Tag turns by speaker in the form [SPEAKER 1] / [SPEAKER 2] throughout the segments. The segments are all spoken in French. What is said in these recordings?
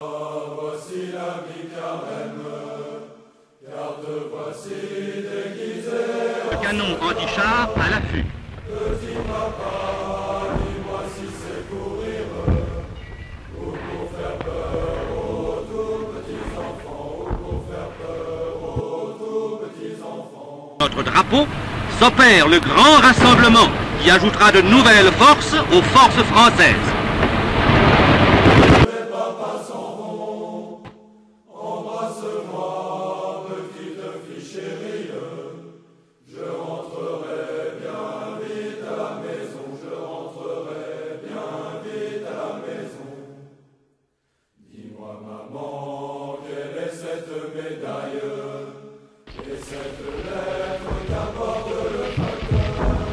[SPEAKER 1] Voici l'ami Carême, car te voici déguisé.
[SPEAKER 2] Canon anti-char à l'affût.
[SPEAKER 1] Petit papa, dis-moi si c'est pour rire ou pour faire peur aux tout petits enfants, ou pour faire peur aux tout petits enfants.
[SPEAKER 2] Notre drapeau s'opère le grand rassemblement qui ajoutera de nouvelles forces aux forces françaises.
[SPEAKER 1] Les papas s'en vont, embrasse-moi, petite fille chérie. Je rentrerai bien vite à la maison, je rentrerai bien vite à la maison. Dis-moi maman, quelle est cette médaille et cette lettre qu'apporte le facteur?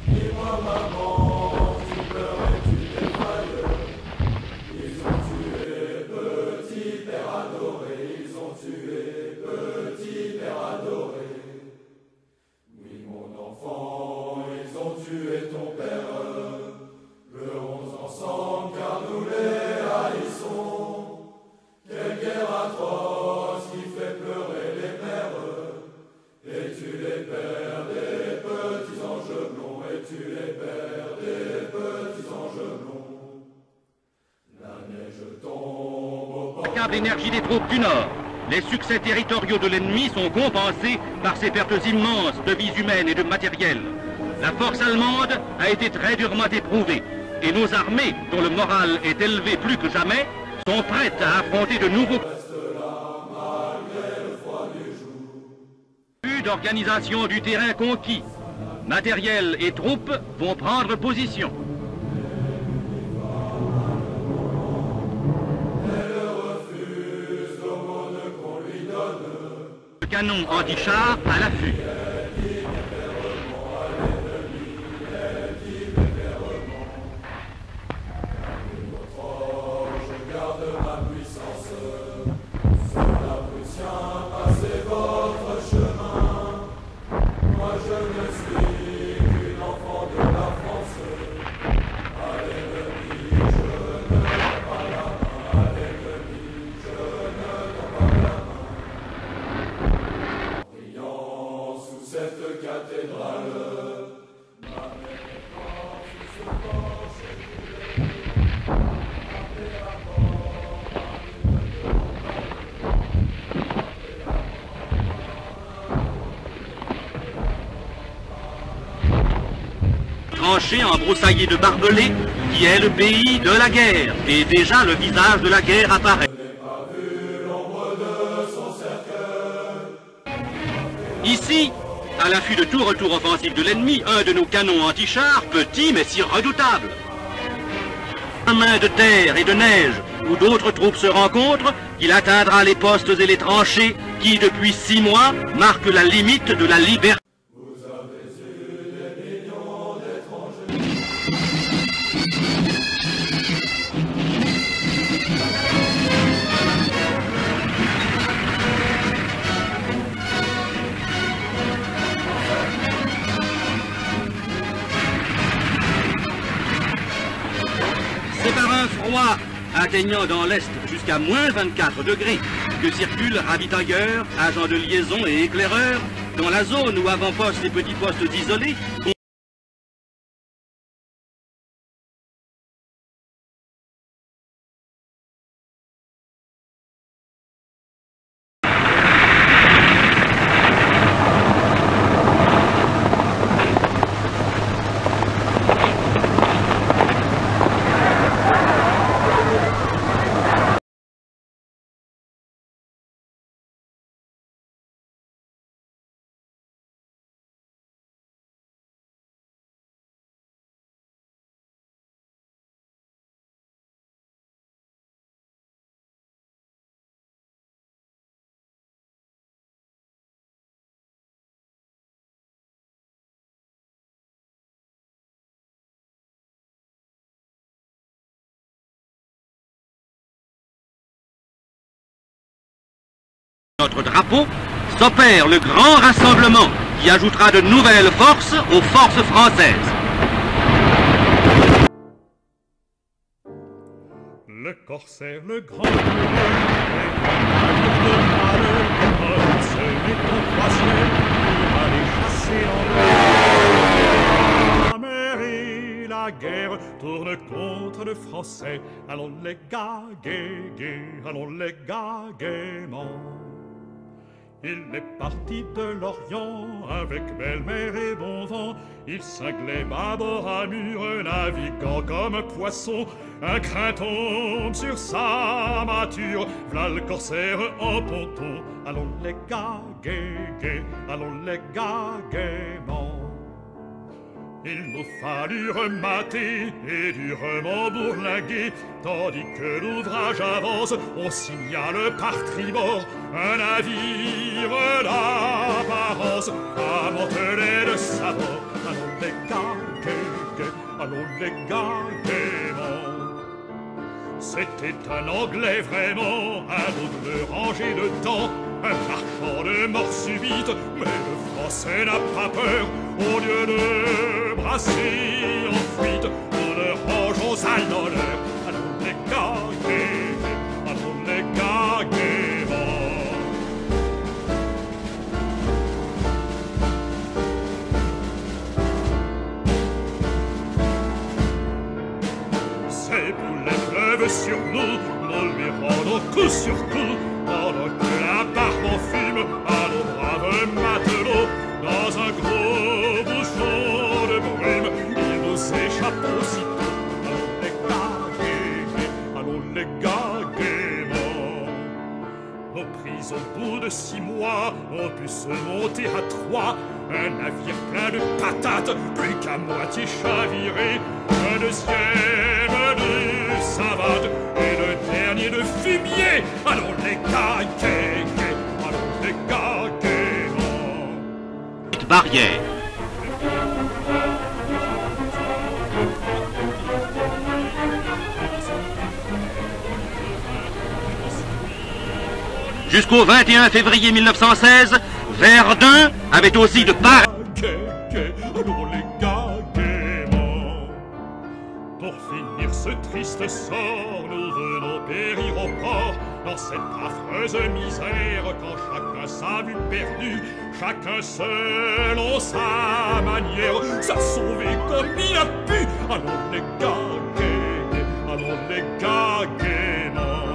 [SPEAKER 1] Dis-moi maman, tu pleures et tu défailles. Ils ont tué petit père adoré, ils ont tué petit père adoré. Oui mon enfant, ils ont tué ton père. Pleurons ensemble car nous les haïssons. Quelle guerre atroce qui fait pleurer les mères et tue les pères des petits anges blonds, et tue les pères des petits anges blonds. La neige tombe au port.
[SPEAKER 2] Câble énergie des troupes du Nord. Les succès territoriaux de l'ennemi sont compensés par ces pertes immenses de vies humaines et de matériel. La force allemande a été très durement éprouvée et nos armées, dont le moral est élevé plus que jamais, sont prêtes à affronter de nouveaux buts d'organisation du terrain conquis. Matériel et troupes vont prendre position. Le canon anti-char à l'affût.
[SPEAKER 1] Je garde ma puissance, soldats prussiens, passez votre chemin. Moi je ne suis qu'une enfant de la France. À l'ennemi je ne tends pas la main, à l'ennemi je ne tends pas la main. En priant sous cette cathédrale, ma mère est morte sous ce porche.
[SPEAKER 2] Tranché embroussaillé de barbelés, qui est le pays de la guerre. Et déjà le visage de la guerre apparaît.
[SPEAKER 1] Je n'ai pas vu l'ombre de son cercueil.
[SPEAKER 2] Ici, à l'affût de tout retour offensif de l'ennemi, un de nos canons anti-chars, petit mais si redoutable. Un main de terre et de neige, où d'autres troupes se rencontrent, il atteindra les postes et les tranchées qui, depuis 6 mois, marquent la limite de la liberté.
[SPEAKER 1] Vous avez eu des millions d'étrangers.
[SPEAKER 2] C'est par un froid atteignant dans l'Est jusqu'à moins 24 degrés que circulent ravitailleurs, agents de liaison et éclaireurs dans la zone où avant-postes et petits postes isolés notre drapeau s'opère le grand rassemblement qui ajoutera de nouvelles forces aux forces françaises.
[SPEAKER 3] Le le corsaire, le grand les de malheur, se met en croisière pour aller chasser en la mer et la guerre tournent contre le français. Allons les gars, gai, gai, allons les gars, gaiement. Il est parti de l'Orient avec belle-mère et bon vent. Il cinglait bâbord à mur, naviguant comme poisson. Un crin tombe sur sa mâture, v'là le corsaire en ponton. Allons les gars, gai, gai, allons les gars, gaiement. Il nous fallut remater et durement bourlinguer, tandis que l'ouvrage avance, on signale par tribord un navire d'apparence, amontelé de sabord. Allons les gars, gai, gai, allons les gars, gaiement. C'était un Anglais vraiment, un double rangé de temps, un marchand de mort subite, mais le Français n'a pas peur. Au lieu de brasser en fuite, nous le rangeons à l'honneur. Allons les gars, gai, gai, allons les gars, gaiement. Ces boulets pleuvent sur nous, nous lui rendons coup sur coup, pendant que la barbe en fume à nos braves matelots. Dans un gros bouchon de brume, il nous échappe aussitôt. Allons les gars, gai, gai, allons les gars, gaiement. Nos prises au bout de 6 mois ont pu se monter à 3. Un navire plein de patates, plus qu'à moitié chaviré. Un deuxième de savates et le dernier de fumier. Allons les gars, gai, gai, allons les gars, gaiement.
[SPEAKER 2] Barrière. Jusqu'au 21 février 1916, Verdun avait aussi de part.
[SPEAKER 3] Allons les gars, gaiement. Pour finir ce triste sort, nous venons périr au port, dans cette affreuse misère, quand chacun sa vue perdue, chacun selon sa manière, s'a sauvé comme il a pu. Allons les gars, gai, gai, allons les gars, gaiement.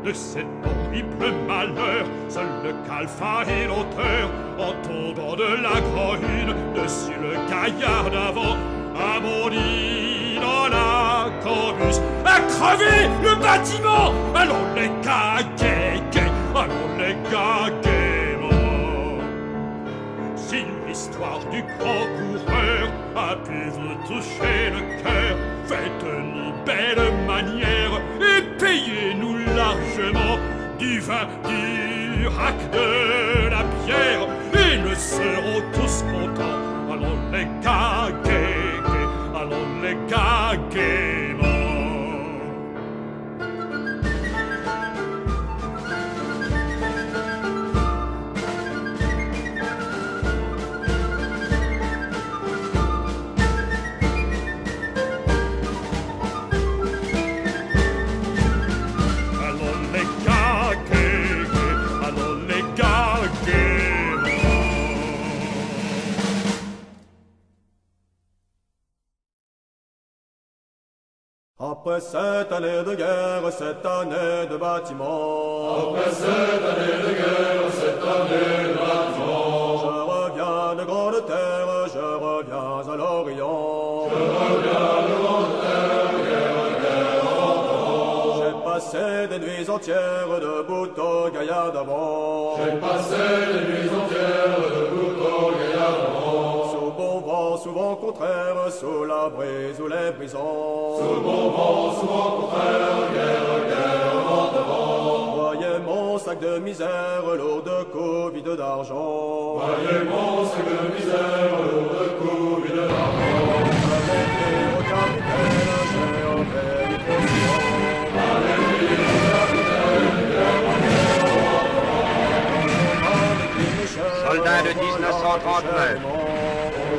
[SPEAKER 3] De cet horrible malheur, seul le calfa et l'auteur, en tombant de la grand-lune, dessus le gaillard d'avant, a bondi dans la cambuse, a crevé le bâtiment. Allons les gars, gai, gai, allons les gars, gaiement. Si l'histoire du grand coureur a pu vous toucher le cœur, faites-nous belle manière et payez-nous largement du vin, du rack, de la bière, et nous serons tous contents. Allons les gars, gai, gai, allons les gars, gaiement.
[SPEAKER 1] Après cette année de guerre, cette année de bâtiment.
[SPEAKER 4] Après cette année de guerre, cette année de bâtiment.
[SPEAKER 1] Je reviens de grande terre, je reviens à l'Orient.
[SPEAKER 4] Je reviens de grande terre, guerre enfant.
[SPEAKER 1] J'ai passé des nuits entières debout au gaillard d'avant.
[SPEAKER 4] J'ai passé des nuits entières debout au gaillard d'avant.
[SPEAKER 1] Sous bon vent, souvent contraire, sous la brise ou les brisants.
[SPEAKER 4] Sous bon vent, souvent contraire, guerre vent devant.
[SPEAKER 1] Voyez mon sac de misère, lourd de coups, vide d'argent.
[SPEAKER 4] Voyez mon sac de misère, lourd de coups, vide d'argent.
[SPEAKER 1] Avec les au capitaine, j'ai enlevé du trop souvent.
[SPEAKER 4] Avec les au capitaine,
[SPEAKER 2] Soldats de 1939,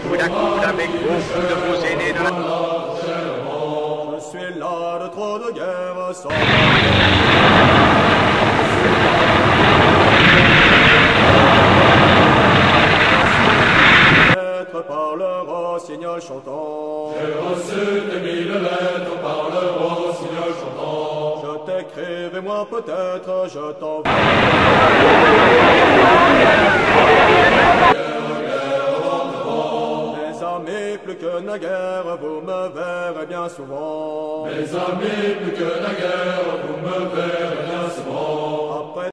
[SPEAKER 2] coude à coude avec beaucoup de vos aînés de la...
[SPEAKER 1] Je suis là de trop de guerre sans lettres par le rossignol chantant.
[SPEAKER 4] J'ai reçu des 1000 lettres par le rossignol chantant.
[SPEAKER 1] Je t'écrivais moi peut-être, je t'envoie. Mes amis, plus que naguère, vous me verrez bien souvent.
[SPEAKER 4] Mes amis, plus que naguère, vous me verrez bien souvent.